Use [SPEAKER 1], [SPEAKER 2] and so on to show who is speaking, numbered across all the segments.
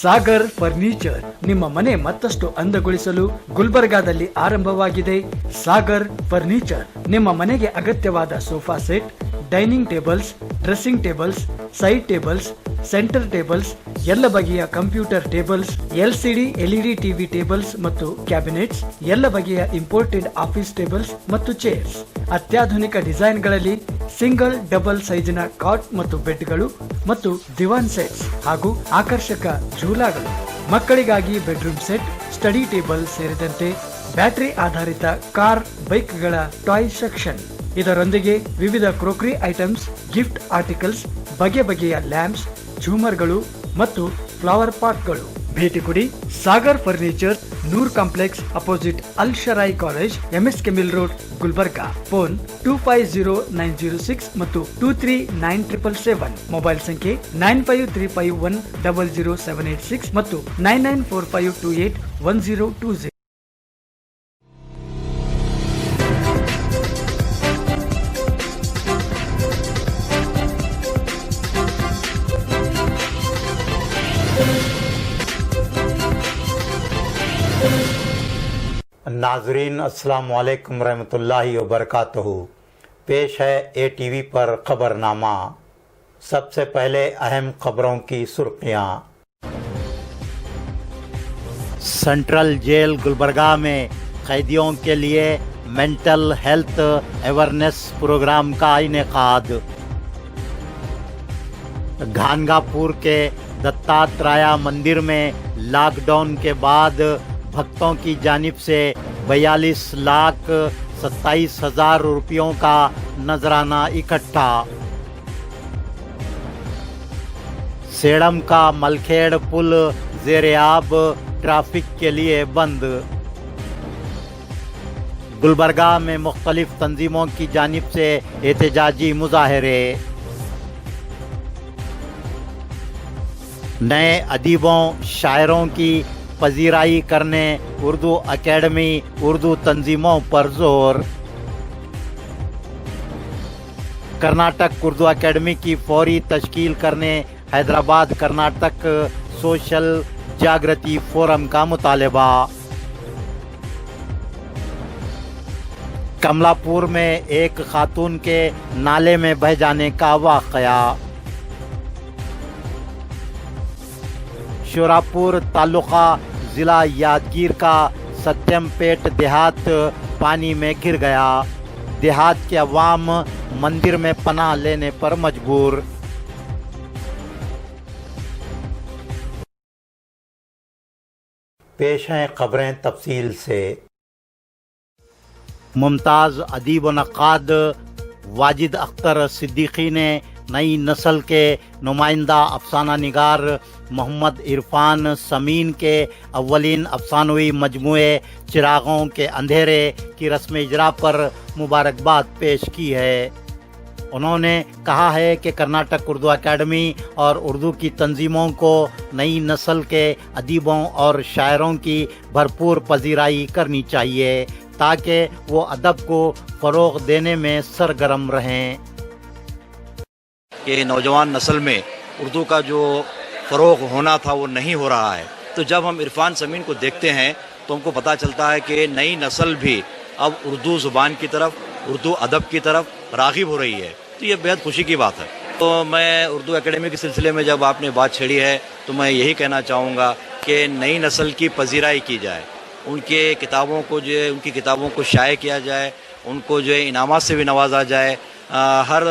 [SPEAKER 1] Sagar furniture ನಿಮ್ಮ ಮನೆ ಮತ್ತಷ್ಟು ಅಂದಗೊಳಿಸಲು ಗುಲ್ಬರ್ಗಾದಲ್ಲಿ ಆರಂಭವಾಗಿದೆ. ಸಾಗರ್ ಫರ್ನಿಚರ್ ನಿಮ್ಮ ಮನೆಗೆ ಅಗತ್ಯವಾದ sofa set, dining tables, dressing tables, side tables, centre tables, ಎಲ್ಲ ಬಗೆಯ computer tables, LCD LED TV tables ಮತ್ತು ಕ್ಯಾಬಿನೆಟ್ಸ್, ಎಲ್ಲ ಬಗೆಯ ಇಂಪೋರ್ಟೆಡ್ ಆಫೀಸ್ ಟೇಬಲ್ಸ್ ಮತ್ತು ಚೇರ್ಸ್, ಅತ್ಯಾಧುನಿಕ ಡಿಸೈನ್ಗಳಲ್ಲಿ ಸಿಂಗಲ್ ಡಬಲ್ ಸೈಜಿನ ಕಾಟ್ ಮತ್ತು ಬೆಡ್ಗಳು ಮತ್ತು ದಿವಾನ್ ಸೆಟ್ಸ್ ಹಾಗೂ ಆಕರ್ಷಕ ಝೂಲಾಗಳು, ಮಕ್ಕಳಿಗಾಗಿ ಬೆಡ್ರೂಮ್ ಸೆಟ್, ಸ್ಟಡಿ ಟೇಬಲ್ ಸೇರಿದಂತೆ ಬ್ಯಾಟರಿ ಆಧಾರಿತ ಕಾರ್ ಬೈಕ್ಗಳ ಟಾಯ್ ಸೆಕ್ಷನ್. ಇದರೊಂದಿಗೆ ವಿವಿಧ ಕ್ರೋಕರಿ ಐಟಮ್ಸ್, ಗಿಫ್ಟ್ ಆರ್ಟಿಕಲ್ಸ್, ಬಗೆ ಬಗೆಯ ಲ್ಯಾಂಪ್ಸ್, ಝೂಮರ್ಗಳು ಮತ್ತು ಫ್ಲವರ್ ಪಾಟ್ಗಳು. ಭೇಟಿ ಕೊಡಿ Sagar furniture, Noor complex opposite Al Sharai college, MS K mill road, Gulbarga. Phone 250906 ಮತ್ತು 239777. ಮೊಬೈಲ್ ಸಂಖ್ಯೆ 9535100786 ಮತ್ತು 9945281020.
[SPEAKER 2] नाजरीन अस्सलाम वालेकुम रहमतुल्लाहि व बरकातहू। पेश है ATV पर खबरनामा। सबसे पहले अहम खबरों की सुर्खियाँ। सेंट्रल जेल गुलबर्गा में कैदियों के लिए मेंटल हेल्थ अवेयरनेस प्रोग्राम का इनेकाद। घानगापुर के दत्तात्रेय मंदिर में लॉकडाउन के बाद भक्तों की जानिब से 42,27,000 रुपयों का नजराना इकट्ठा। सेडम का मलखेड़ पुल ज़ेर-ए-आब ट्रैफिक के लिए बंद। गुलबर्गा में मुख्तलिफ तंजीमों की जानिब से एहतजाजी मुजाहरे। नए अदीबों शायरों की पजीराई करने उर्दू अकेडमी उर्दू तंजीमों पर जोर। कर्नाटक उर्दू अकेडमी की फौरी तश्कील करने हैदराबाद कर्नाटक सोशल जागृति फोरम का मुतालबा। कमलापुर में एक खातून के नाले में बह जाने का वाक़या। शोरापुर तालुका जिला यादगीर का सत्यमपेट देहात पानी में गिर गया। देहात के अवाम मंदिर में पनाह लेने पर मजबूर। पेश हैं खबरें तफसील से। मुमताज़ अदीब व नक़ाद वाजिद अख्तर सिद्दीकी ने नई नस्ल के नुमाइंदा अफसाना निगार मोहम्मद इरफान समीन के अव्वलीन अफसानवी मजमूए चिरागों के अंधेरे की रस्म इजरा पर मुबारकबाद पेश की है। उन्होंने कहा है कि कर्नाटक उर्दू अकेडमी और उर्दू की तंजीमों को नई नस्ल के अदीबों और शायरों की भरपूर पजीराई करनी चाहिए ताकि वो अदब को फ़रोग़ देने में सरगर्म रहें।
[SPEAKER 3] कि नौजवान नस्ल में उर्दू का जो फ़रोग़ होना था वो नहीं हो रहा है। तो जब हम इरफान समीन को देखते हैं तो हमको पता चलता है कि नई नस्ल भी अब उर्दू ज़ुबान की तरफ, उर्दू अदब की तरफ राग़िब हो रही है। तो ये बेहद खुशी की बात है। तो मैं उर्दू एकेडमी के सिलसिले में जब आपने बात छेड़ी है तो मैं यही कहना चाहूँगा कि नई नस्ल की पजीराई की जाए, उनकी किताबों को शाये किया जाए, उनको जो है इनामात से भी नवाजा जाए, हर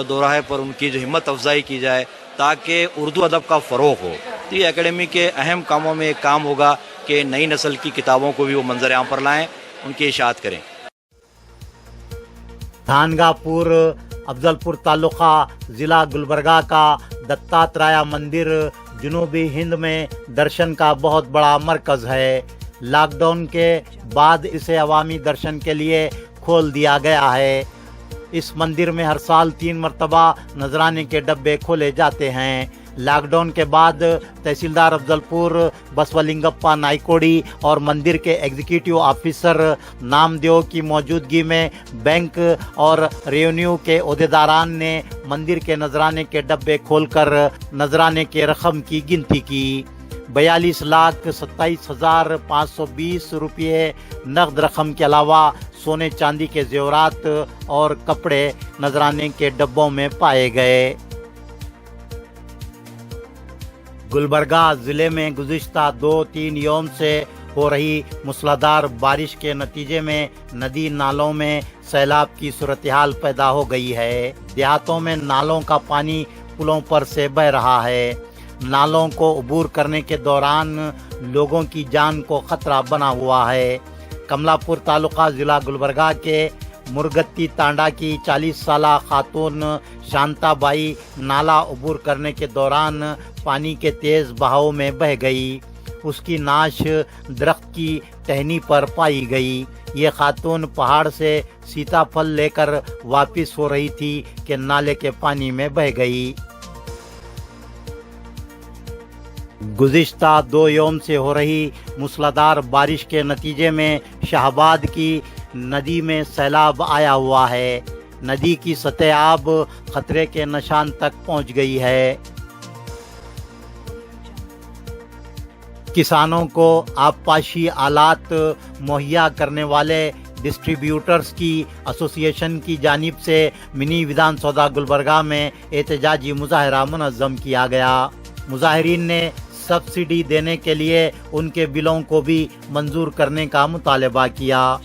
[SPEAKER 3] दोराहे पर उनकी जो हिम्मत अफजाई की जाए ताकि उर्दू अदब का फ़रोग़ हो। तो ये एकेडमी के अहम कामों में एक काम होगा कि नई नस्ल की किताबों को भी वो मंजर आम पर लाएं, उनकी इशाअत करें।
[SPEAKER 2] घानगापुर अफजलपुर तालुका ज़िला गुलबर्गा का दत्तात्रेय मंदिर जनूबी हिंद में दर्शन का बहुत बड़ा मरकज़ है। लॉकडाउन के बाद इसे अवामी दर्शन के लिए खोल दिया गया है। इस मंदिर में हर साल 3 मरतबा नजराने के डब्बे खोले जाते हैं। लॉकडाउन के बाद तहसीलदार अफजलपुर बसवलिंगप्पा नाइकोडी और मंदिर के एग्जीक्यूटिव ऑफिसर नामदेव की मौजूदगी में बैंक और रेवेन्यू के ओहदेदारान ने मंदिर के नजराने के डब्बे खोलकर नजराने के रकम की गिनती की। 42,27,520 रुपये नकद रकम के अलावा सोने चांदी के जेवरात और कपड़े नजराने के डब्बों में पाए गए। गुलबर्गा जिले में गुज़िश्ता 2-3 यौम से हो रही मूसलाधार बारिश के नतीजे में नदी नालों में सैलाब की सूरत हाल पैदा हो गई है। देहातों में नालों का पानी पुलों पर से बह रहा है। नालों को अबूर करने के दौरान लोगों की जान को खतरा बना हुआ है। कमलापुर तालुका जिला गुलबर्गा के मुरगत्ती तांडा की 40 साला खातून शांताबाई नाला अबूर करने के दौरान पानी के तेज बहाव में बह गई। उसकी नाश दरख्त की टहनी पर पाई गई। ये खातून पहाड़ से सीताफल लेकर वापस हो रही थी कि नाले के पानी में बह गई। गुज़िश्ता 2 यौम से हो रही मूसलाधार बारिश के नतीजे में शाहबाद की नदी में सैलाब आया हुआ है। नदी की सतह आब खतरे के निशान तक पहुंच गई है। किसानों को आबपाशी आलात मुहैया करने वाले डिस्ट्रीब्यूटर्स की एसोसिएशन की जानिब से मिनी विधान सौदा गुलबर्गा में एहतजाजी मुजाहरा मुनज़्ज़म किया गया। मुजाहिरीन ने सब्सिडी देने के लिए उनके बिलों को भी मंजूर करने का मुतालबा किया।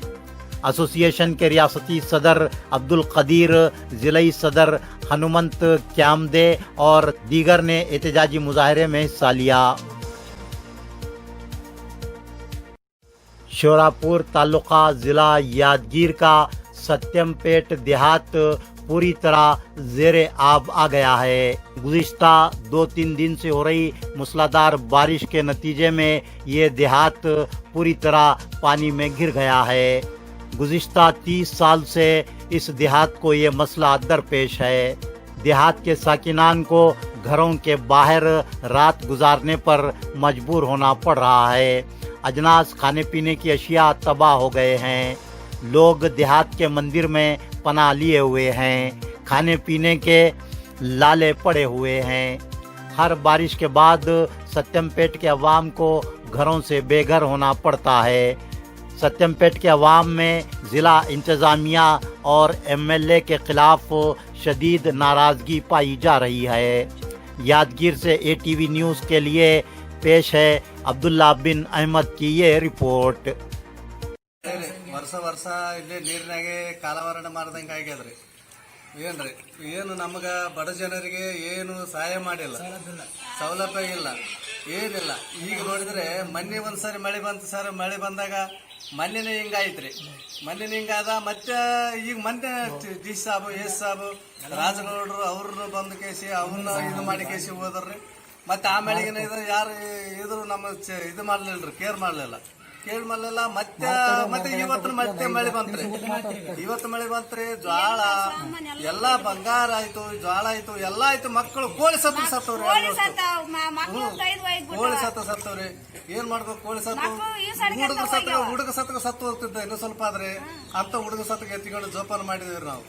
[SPEAKER 2] एसोसिएशन के रियासती सदर अब्दुल कदीर, ज़िलाई सदर हनुमंत क्यामदे और दीगर ने एहतजाजी मुजाहरे में हिस्सा लिया। शोरापुर तालुका जिला यादगीर का सत्यमपेट देहात पूरी तरह ज़ेरे आब आ गया है। गुज़िश्ता 2-3 दिन से हो रही मूसलाधार बारिश के नतीजे में ये देहात पूरी तरह पानी में घिर गया है। गुज़िश्ता 30 साल से इस देहात को ये मसला दरपेश है। देहात के साकिनान को घरों के बाहर रात गुजारने पर मजबूर होना पड़ रहा है। अजनास खाने पीने की अशिया तबाह हो गए हैं। लोग देहात के मंदिर में पनाह लिए हुए हैं। खाने पीने के लाले पड़े हुए हैं। हर बारिश के बाद सत्यमपेट के अवाम को घरों से बेघर होना पड़ता है। सत्यमपेट के अवाम में ज़िला इंतज़ामिया और MLA के खिलाफ शदीद नाराज़गी पाई जा रही है। यादगीर से ATV न्यूज़ के लिए पेश है अब्दुल्ला बिन अहमद की ये रिपोर्ट।
[SPEAKER 4] ವರ್ಷ ಇಲ್ಲಿ ನೀರಿನಾಗೆ ಕಾಲವರಣ ಮಾಡ್ದಂಗೆ ಆಗ್ಯದ್ರಿ. ಏನ್ರಿ ಏನು ನಮಗ ಬಡ ಜನರಿಗೆ ಏನು ಸಹಾಯ ಮಾಡಿಲ್ಲ, ಸೌಲಭ್ಯ ಇಲ್ಲ, ಏನಿಲ್ಲ. ಈಗ ನೋಡಿದ್ರೆ ಮೊನ್ನೆ ಒಂದ್ಸರಿ ಮಳೆ ಬಂತು ಸರ್. ಮಳೆ ಬಂದಾಗ ಮೊನ್ನೆನೇ ಹಿಂಗಾಯ್ತ್ರಿ. ಮೊನ್ನೆನೇ ಹಿಂಗಾದ ಮತ್ತೆ ಈಗ ಮೊನ್ನೆ ಡಿ ಸಾಬು ಎಸ್ ಸಾಬು ರಾಜಗೌಡರು ಅವ್ರನ್ನ ಬಂದು ಕೇಸಿ ಅವನ್ನ ಇದು ಮಾಡಿ ಕೇಸಿ ಹೋದ್ರಿ. ಮತ್ತೆ ಆ ಮಳೆಗಿನ ಇದು ಯಾರು ಇದ್ರು ನಮ್ಮ ಇದು ಮಾಡ್ಲಿಲ್ರಿ, ಕೇರ್ ಮಾಡ್ಲಿಲ್ಲ. ಮತ್ತೆ ಇವತ್ತು ಮತ್ತೆ ಮಳೆ ಬಂತ್ರಿ. ಇವತ್ತು ಮಳೆ ಬಂತ್ರಿ. ಜ್ವಾಳ ಎಲ್ಲಾ ಬಂಗಾರ ಆಯ್ತು, ಜ್ವಾಳ ಆಯ್ತು, ಎಲ್ಲಾ ಆಯ್ತು. ಮಕ್ಕಳು ಕೋಳಿ ಸತ್ತವ್ರಿ. ಕೋಳಿ ಸತ್ತವ್ರಿ. ಏನ್ ಮಾಡ್ಬೇಕು? ಕೋಳಿ ಹುಡುಗ ಸತ್ತು ಹೋಗ್ತಿದ್ದ. ಇನ್ನು ಸ್ವಲ್ಪ ಆದ್ರೆ ಅಂತ ಹುಡುಗ ಸತ್ತು ಎತ್ತಿಕೊಂಡು ಜೋಪಾನ ಮಾಡಿದ್ವಿ ನಾವು.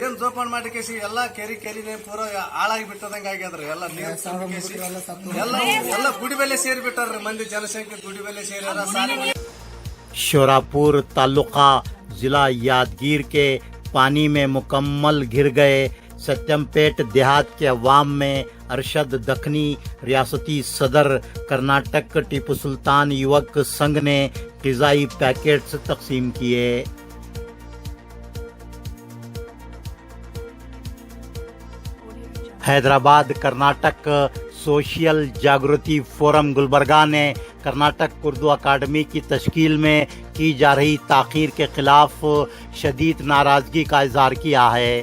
[SPEAKER 4] ಏನ್ ಜೋಪಾನ ಮಾಡಿ ಕೇಸಿ ಎಲ್ಲಾ ಕೆರಿನೇ ಪೂರ ಹಾಳಾಗಿ ಬಿಟ್ಟದಂಗ ಆಗ್ಯದ್ರಿ. ಎಲ್ಲ ನೀರು ಕೇಸಿ ಎಲ್ಲ ಗುಡಿ ಬೆಲೆ ಸೇರಿ ಬಿಟ್ಟಾರ್ರಿ. ಮಂದಿ ಜನಸಂಖ್ಯೆ ಗುಡಿ ಬೆಲೆ ಸೇರ್ಯಾರ.
[SPEAKER 2] शोरापुर तालुका जिला यादगीर के पानी में मुकम्मल घिर गए सत्यमपेट देहात के अवाम में अरशद दखनी रियासती सदर कर्नाटक टीपू सुल्तान युवक संघ ने ग़िज़ाई पैकेट्स तकसीम किए। हैदराबाद कर्नाटक सोशल जागृति फोरम गुलबर्गा ने कर्नाटक उर्दू अकादमी की तश्कील में की जा रही ताख़ीर के खिलाफ शदीद नाराज़गी का इज़हार किया है।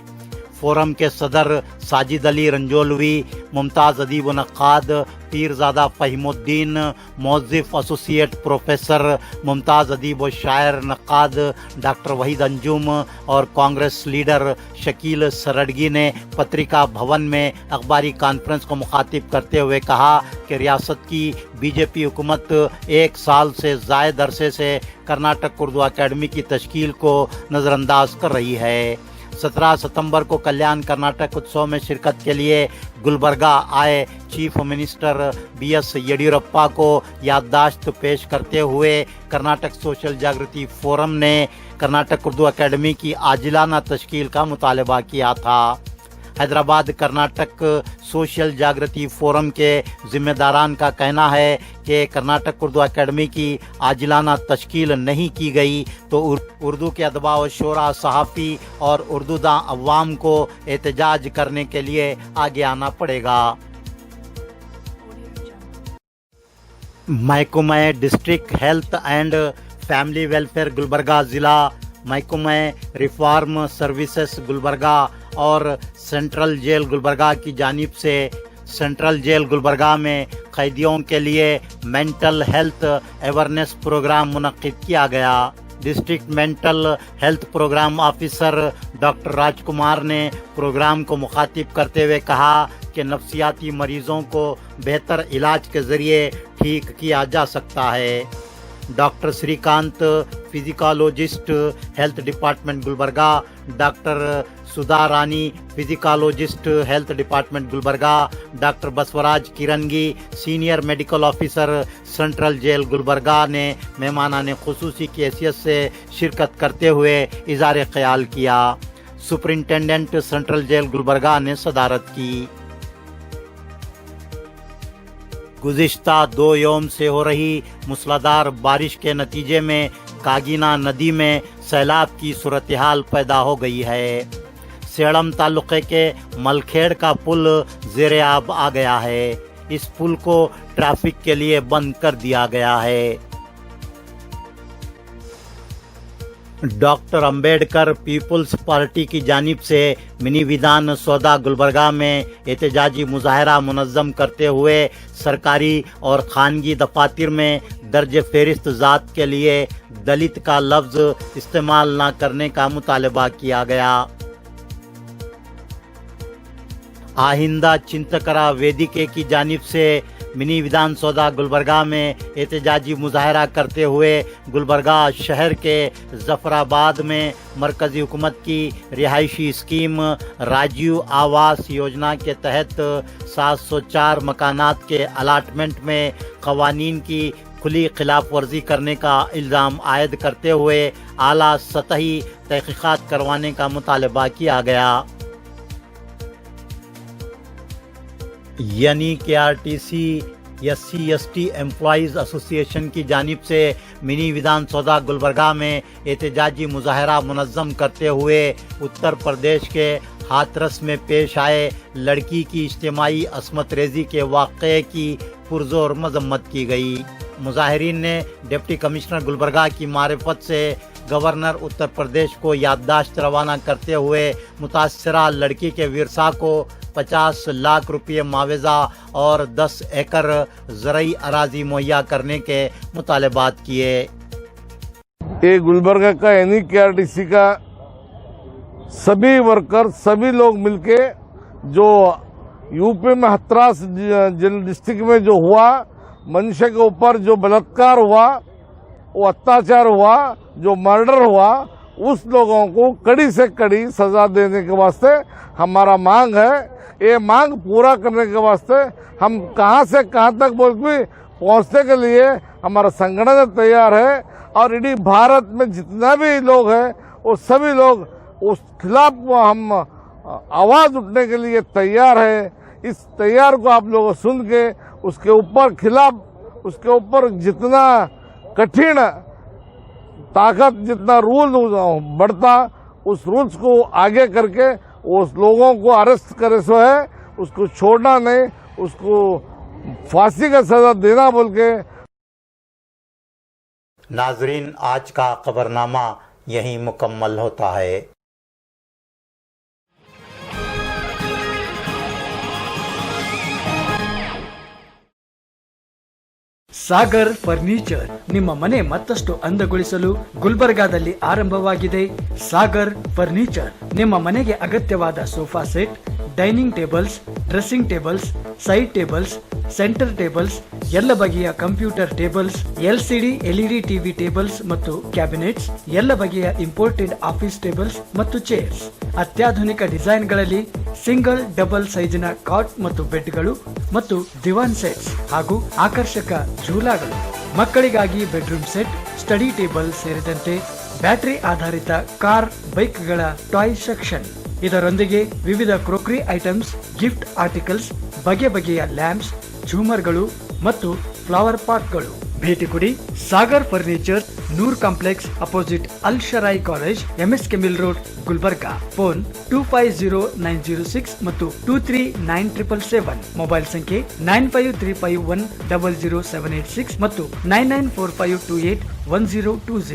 [SPEAKER 2] फोरम के सदर साजिद अली रंजोलवी, मुमताज़ अदीब नक्काद, पीरज़ादा फ़हीमुद्दीन, मौज़िफ़ एसोसिएट प्रोफेसर, मुमताज़ अदीब व शायर नक्काद डॉक्टर वहीद अंजुम और कांग्रेस लीडर शकील सरडगी ने पत्रिका भवन में अखबारी कॉन्फ्रेंस को मुखातिब करते हुए कहा कि रियासत की बीजेपी हुकूमत 1 साल से ज़ायद अरसे से कर्नाटक उर्दू अकादमी की तश्कील को नज़रअंदाज कर रही है। 17 सितंबर को कल्याण कर्नाटक उत्सव में शिरकत के लिए गुलबर्गा आए चीफ मिनिस्टर बीएस येडियुरप्पा को याददाश्त पेश करते हुए कर्नाटक सोशल जागृति फोरम ने कर्नाटक उर्दू अकेडमी की आजिलाना तश्कील का मुतालबा किया था। हैदराबाद कर्नाटक सोशल जागृति फोरम के जिम्मेदारान का कहना है कि कर्नाटक उर्दू अकेडमी की आजिलाना तश्कील नहीं की गई तो उर्दू के अदबा व शोरा सहाफ़ी और उर्दूदा अवाम को एहतजाज करने के लिए आगे आना पड़ेगा। महकमा district health and family welfare Gulbarga ज़िला महकमा रिफॉर्म सर्विसेज गुलबर्गा और सेंट्रल जेल गुलबर्गा की जानिब से सेंट्रल जेल गुलबर्गा में कैदियों के लिए मेंटल हेल्थ अवेयरनेस प्रोग्राम मुनक्किद किया गया। District mental health program officer doctor Rajkumar ने प्रोग्राम को मुखातिब करते हुए कहा कि नफ्सियाती मरीजों को बेहतर इलाज के ज़रिए ठीक किया जा सकता है। Doctor Shrikant psychologist health department Gulbarga, doctor Sudha Rani psychologist health department Gulbarga, doctor Basavaraj Kiranagi senior medical officer central jail Gulbarga ने मेहमानाने खुसूसी की हैसियत से शिरकत करते हुए इज़हार ख्याल किया। सुपरिंटेंडेंट सेंट्रल जेल गुलबर्गा ने सदारत की। गुज़िश्ता 2 यौम से हो रही मूसलाधार बारिश के नतीजे में कागीना नदी में सैलाब की सूरत हाल पैदा हो गई है। सेड़म तालुक़े के मलखेड़ का पुल ज़ेरे आब आ गया है। इस पुल को ट्रैफिक के लिए बंद कर दिया गया है। डॉक्टर अंबेडकर पीपुल्स पार्टी की जानिब से मिनी विधान सौदा गुलबर्गा में एहतजाजी मुजाहरा मुनज़्ज़म करते हुए सरकारी और खानगी दफातर में दर्ज फहरिस्त ज़ात के लिए दलित का लफ्ज़ इस्तेमाल न करने का मुतालबा किया गया। आहिंदा चिंतकरा वेदिके की जानिब से मिनी विधान सौदा गुलबर्गा में एहतजाजी मुजाहरा करते हुए गुलबर्गा शहर के जफराबाद में मरकज़ी हुकूमत की रिहायशी स्कीम राजीव आवास योजना के तहत 704 मकानात के अलाटमेंट में क़वानीन की खुली खिलाफ वर्जी करने का इल्ज़ाम आयद करते हुए आला सतही तहक़ीक़ात करवाने का मुतालबा किया गया। यानी के आरटीसी SC/ST एम्प्लॉइज़ एसोसिएशन की जानिब से मिनी विधान सौदा गुलबर्गा में एहतजाजी मुजाहरा मुनज़्ज़म करते हुए उत्तर प्रदेश के हाथरस में पेश आए लड़की की इज्तिमाई असमत रेजी के वाक़े की पुरज़ोर मज़म्मत की गई। मुजाहिरीन ने डिप्टी कमिश्नर गुलबर्गा की मारिफत से गवर्नर उत्तर प्रदेश को याददाश्त रवाना करते हुए मुतासरा लड़की के विरसा को 50 लाख रुपये मुआवजा और 10 एकड़ ज़रई अराजी मुहैया करने के मुतालबात किए।
[SPEAKER 5] ये गुलबर्गा का NEKRTC का सभी वर्कर सभी लोग मिलके जो यूपी में हाथरस डिस्ट्रिक्ट में जो हुआ मनुष्य के ऊपर जो बलात्कार हुआ, वो अत्याचार हुआ, जो मर्डर हुआ, उस लोगों को कड़ी से कड़ी सजा देने के वास्ते हमारा मांग है। ये मांग पूरा करने के वास्ते हम कहां से कहां तक बोल के पहुंचने के लिए हमारा संगठन तैयार है और इडीं भारत में जितना भी लोग हैं वो सभी लोग उस खिलाफ हम आवाज उठने के लिए तैयार है। इस तैयार को आप लोग सुन के उसके ऊपर खिलाफ उसके ऊपर जितना कठिन ताकत जितना रूल बढ़ता उस रूल्स को आगे करके उस लोगों को अरेस्ट करे सो है, उसको छोड़ना नहीं, उसको फांसी का सजा देना बोल के।
[SPEAKER 2] नाजरीन, आज का खबरनामा यहीं मुकम्मल होता है।
[SPEAKER 1] सागर फर्निचर ನಿಮ್ಮ ಮನೆ ಮತ್ತಷ್ಟು ಅಂದಗೊಳಿಸಲು ಗುಲ್ಬರ್ಗಾದಲ್ಲಿ ಆರಂಭವಾಗಿದೆ ಸಾಗರ್ ಫರ್ನಿಚರ್. ನಿಮ್ಮ ಮನೆಗೆ ಅಗತ್ಯವಾದ sofa set, dining tables, dressing tables, side tables, centre tables, ಎಲ್ಲ ಬಗೆಯ computer tables, LCD LED TV tables ಮತ್ತು ಕ್ಯಾಬಿನೆಟ್ಸ್, ಎಲ್ಲ ಬಗೆಯ ಇಂಪೋರ್ಟೆಡ್ ಆಫೀಸ್ ಟೇಬಲ್ಸ್ ಮತ್ತು ಚೇರ್ಸ್, ಅತ್ಯಾಧುನಿಕ ಡಿಸೈನ್ಗಳಲ್ಲಿ ಸಿಂಗಲ್ ಡಬಲ್ ಸೈಜಿನ ಕಾಟ್ ಮತ್ತು ಬೆಡ್ಗಳು ಮತ್ತು ದಿವಾನ್ ಸೆಟ್ಸ್ ಹಾಗೂ ಆಕರ್ಷಕ ಝೂಲಾಗಳು, ಮಕ್ಕಳಿಗಾಗಿ ಬೆಡ್ರೂಮ್ ಸೆಟ್, ಸ್ಟಡಿ ಟೇಬಲ್ ಸೇರಿದಂತೆ ಬ್ಯಾಟರಿ ಆಧಾರಿತ ಕಾರ್ ಬೈಕ್ಗಳ ಟಾಯ್ ಸೆಕ್ಷನ್. ಇದರೊಂದಿಗೆ ವಿವಿಧ ಕ್ರೋಕರಿ ಐಟಮ್ಸ್, ಗಿಫ್ಟ್ ಆರ್ಟಿಕಲ್ಸ್, ಬಗೆ ಬಗೆಯ ಲ್ಯಾಂಪ್ಸ್, ಝೂಮರ್ಗಳು ಮತ್ತು ಫ್ಲವರ್ ಪಾಟ್ಗಳು. ಭೇಟಿ ಕೊಡಿ Sagar furniture, Noor complex opposite Al Sharai college, MSK mill road, Gulbarga. Phone 250906 ಮತ್ತು 239777. ಮೊಬೈಲ್ ಸಂಖ್ಯೆ 9535100786 ಮತ್ತು 9945281020.